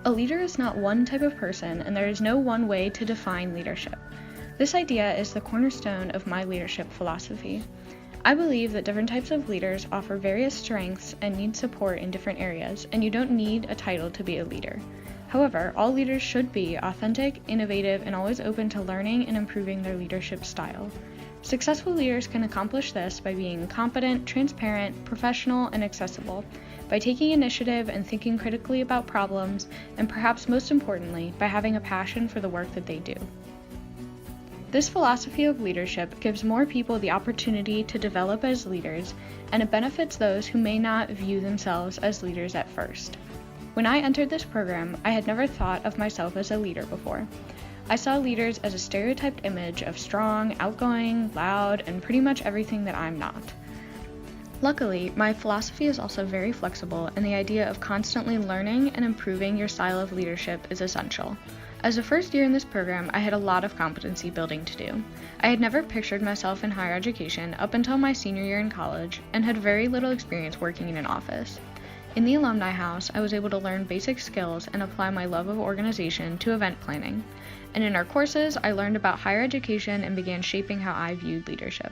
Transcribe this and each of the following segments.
A leader is not one type of person, and there is no one way to define leadership. This idea is the cornerstone of my leadership philosophy. I believe that different types of leaders offer various strengths and need support in different areas, and you don't need a title to be a leader. However, all leaders should be authentic, innovative, and always open to learning and improving their leadership style. Successful leaders can accomplish this by being competent, transparent, professional, and accessible, by taking initiative and thinking critically about problems, and perhaps most importantly, by having a passion for the work that they do. This philosophy of leadership gives more people the opportunity to develop as leaders, and it benefits those who may not view themselves as leaders at first. When I entered this program, I had never thought of myself as a leader before. I saw leaders as a stereotyped image of strong, outgoing, loud, and pretty much everything that I'm not. Luckily, my philosophy is also very flexible, and the idea of constantly learning and improving your style of leadership is essential. As a first year in this program, I had a lot of competency building to do. I had never pictured myself in higher education up until my senior year in college, and had very little experience working in an office. In the Alumni House, I was able to learn basic skills and apply my love of organization to event planning. And in our courses, I learned about higher education and began shaping how I viewed leadership.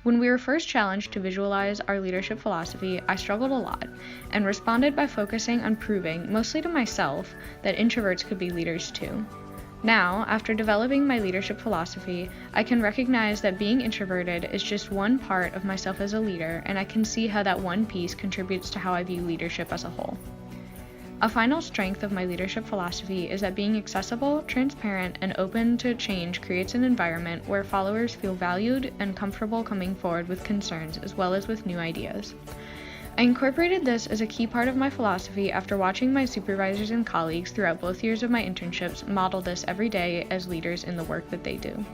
When we were first challenged to visualize our leadership philosophy, I struggled a lot and responded by focusing on proving, mostly to myself, that introverts could be leaders too. Now, after developing my leadership philosophy, I can recognize that being introverted is just one part of myself as a leader, and I can see how that one piece contributes to how I view leadership as a whole. A final strength of my leadership philosophy is that being accessible, transparent, and open to change creates an environment where followers feel valued and comfortable coming forward with concerns as well as with new ideas. I incorporated this as a key part of my philosophy after watching my supervisors and colleagues throughout both years of my internships model this every day as leaders in the work that they do.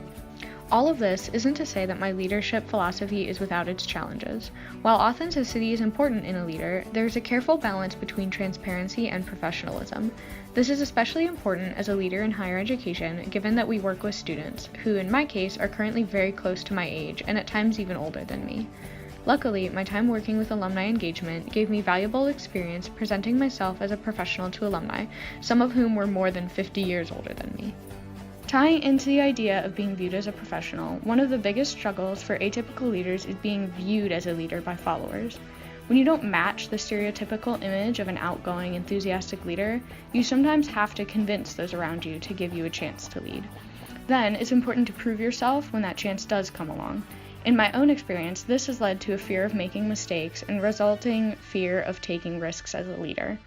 All of this isn't to say that my leadership philosophy is without its challenges. While authenticity is important in a leader, there is a careful balance between transparency and professionalism. This is especially important as a leader in higher education, given that we work with students, who in my case are currently very close to my age and at times even older than me. Luckily, my time working with alumni engagement gave me valuable experience presenting myself as a professional to alumni, some of whom were more than 50 years older than me. Tying into the idea of being viewed as a professional, one of the biggest struggles for atypical leaders is being viewed as a leader by followers. When you don't match the stereotypical image of an outgoing, enthusiastic leader, you sometimes have to convince those around you to give you a chance to lead. Then, it's important to prove yourself when that chance does come along. In my own experience, this has led to a fear of making mistakes and resulting fear of taking risks as a leader.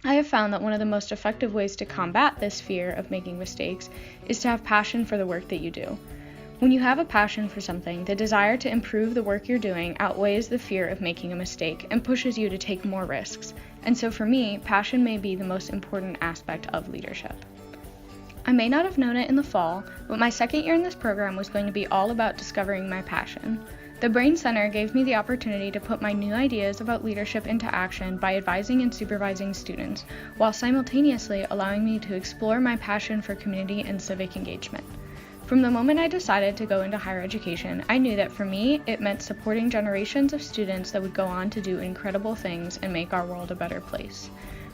I have found that one of the most effective ways to combat this fear of making mistakes is to have passion for the work that you do. When you have a passion for something, the desire to improve the work you're doing outweighs the fear of making a mistake and pushes you to take more risks. And so for me, passion may be the most important aspect of leadership. I may not have known it in the fall, but my second year in this program was going to be all about discovering my passion. The Brain Center gave me the opportunity to put my new ideas about leadership into action by advising and supervising students, while simultaneously allowing me to explore my passion for community and civic engagement. From the moment I decided to go into higher education, I knew that for me, it meant supporting generations of students that would go on to do incredible things and make our world a better place.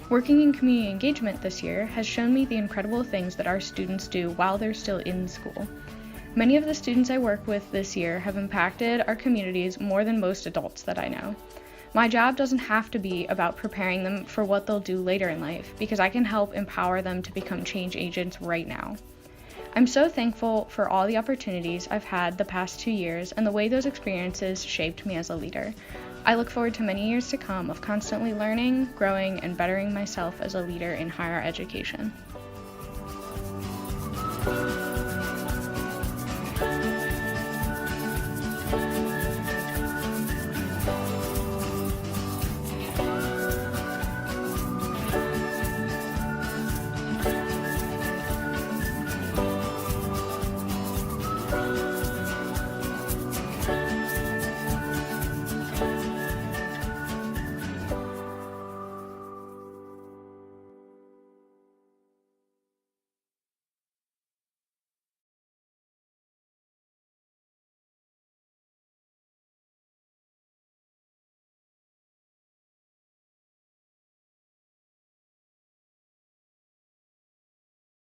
Working in community engagement this year has shown me the incredible things that our students do while they're still in school. Many of the students I work with this year have impacted our communities more than most adults that I know. My job doesn't have to be about preparing them for what they'll do later in life, because I can help empower them to become change agents right now. I'm so thankful for all the opportunities I've had the past 2 years and the way those experiences shaped me as a leader. I look forward to many years to come of constantly learning, growing, and bettering myself as a leader in higher education.